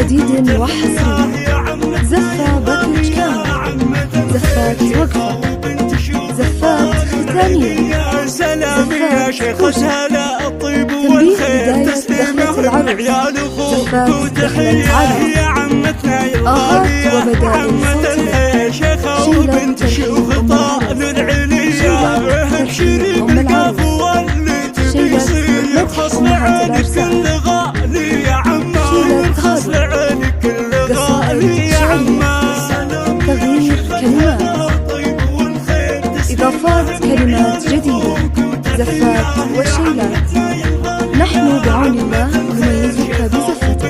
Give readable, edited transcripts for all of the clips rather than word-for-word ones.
جديد وحصري. زفة باكج كامل، زفات وقفة، زفات ختامية، زفات كوشة، تنبيه بداية دخلة العرس، زفات دخلة عرس، آهات وبدائل صوتية، شيلة ترحيب أم العريس، شيلة ترحيب أم العريس، شيلة مدح أمهات العرسان، شيلة خارج، قصائد شعرية، تغيير كلمات، إضافات كلمات جديدة، زفات وشيلات. نحن بعون الله نميزك بزفتك.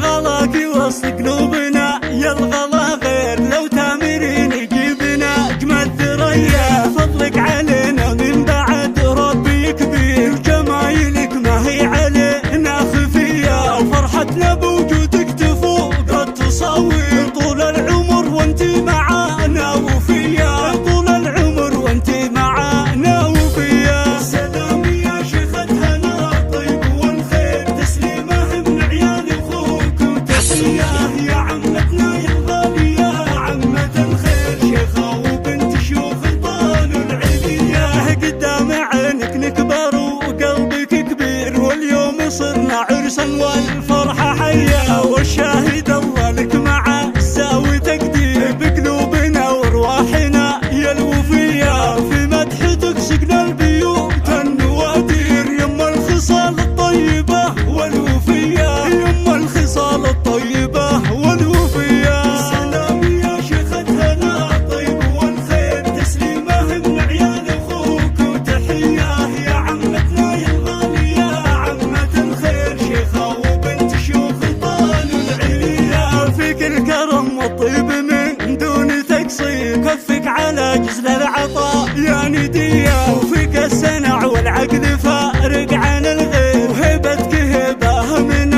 غلاكي وسط قلوبنا يا الغلا غير، لو تامرين جيبنا اجمل ثريا، فضلك علينا من بعد ربي كبير، جمايلك ما هي علينا خفيه، وفرحتنا بوجودك تفوق التصاوير، طول العمر وانت معانا وفيا، طول العمر وانت معانا وفيا. سلام يا شيخة هنا الطيب والخير، تسليمه من عيال اخوك وتحيه، يا عمتنا يا الغاليه عمة الخير، شيخه وبنت شيوخ الطال العليا، قدام عينك نكبر وقلبك كبير، واليوم صرنا عرسا والفرحه حيه، والشاهد الله لك مع الساوي تقدير، بقلوبنا وارواحنا يا الوفيه، في مدحتك سقنا البيوت النوادير، يما الخصال الطيبه والوفيه، يما الخصال الطيبه والوفيه. سلام يا شيخة هنا الطيب والخير، تسليمه من عيال اخوك وتحيه، يا عمتنا يا الغاليه عمة الخير، شيخه وبنت شيوخ الطال العليا، فيك الكرم والطيب من دون تقصير، كفك على جزل العطاء يا نديه، وفيك السنع والعقل فارق عن الغير، وهبتك هبه من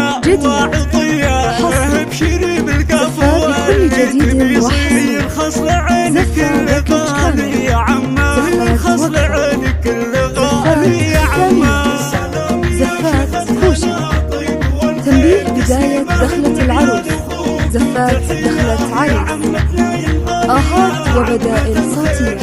وعطيه، ابشري بالكف واللي بيصير، خصل عينك كل غالي يا عمه، خصل عينك كل غالي يا عمه. زفات كوشة، تنبيه بداية دخلة العروس، زفات دخلة عريس، آهات وبدائل صوتية،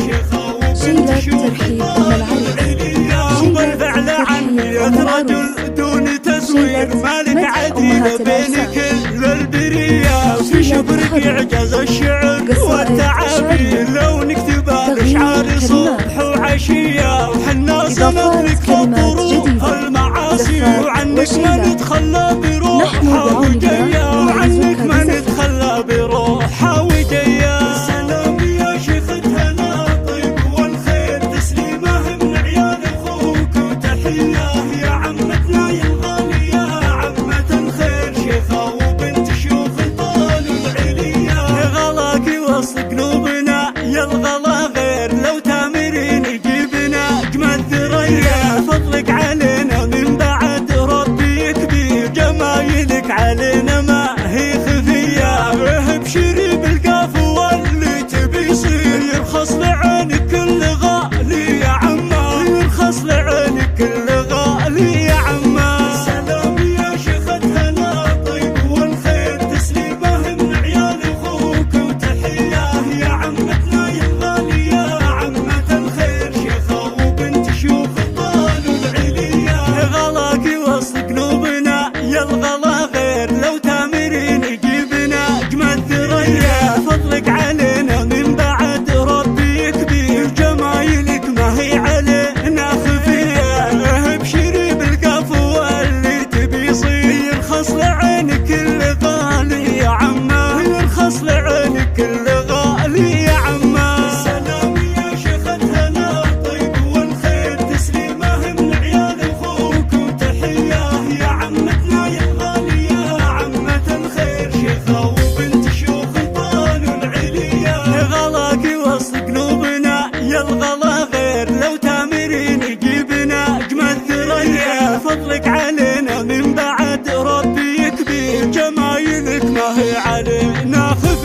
شيلة ترحيب أم العريس، شيلة ترحيب أم العروس، دون تسوير، مالك مدح عديل أمهات بين العرسان، كل البرية، في شبرك يعجز الشعر والتعابير، لو نكتب الاشعار صبح وعشية، وحنا صنفك فالظروف المعاصي، وعنك ما نتخلى بروحها وجاية، وعنك ما نتخلى بروحها وجاية. سلام يا شيخة هنا الطيب والخير، تسليمه من عيال اخوك وتحيه، يا عمتنا يا الغاليه عمة الخير، شيخه وبنت شيوخ الطال العليا، غلاكي وسط قلوبنا يا الغلا غير، لو تامرين جيبنا اجمل ثريا، فضلك علينا من بعد ربي كبير، جمايلك علينا ما هي خفيه، ابشري بالكاف واللي تبي يصير، يرخص لعينك كل غالي يا عمه، يرخص لعينك كل غالي يا عمه. سلام يا شيخة هنا الطيب والخير، تسليمه من عيال اخوك وتحيه، يا عمتنا يا الغاليه عمة الخير، شيخه وبنت شيوخ الطال العليا، غلاكي وسط قلوبنا يا الغلا غير، لو تامرين جيبنا اجمل ثريا، فضلك علينا من بعد ربي كبير، جمايلك ما هي علينا خفيه، ابشري بالكف واللي تبي يصير، يرخص لعينك كل غالي يا عمه، يرخص لعينك كل غالي يا عمه. سلام يا شيخة هنا الطيب والخير، تسليمه من عيال اخوك وتحيه، يا عمتنا يا الغاليه عمة الخير، شيخه وبنت شيوخ الطال العليا، غلاكي وسط قلوبنا يا الغلا غير، لو تامرين جيبنا اجمل ثريا، فضلك علينا من بعد ربي كبير، جمايلك ما هي علينا خفية.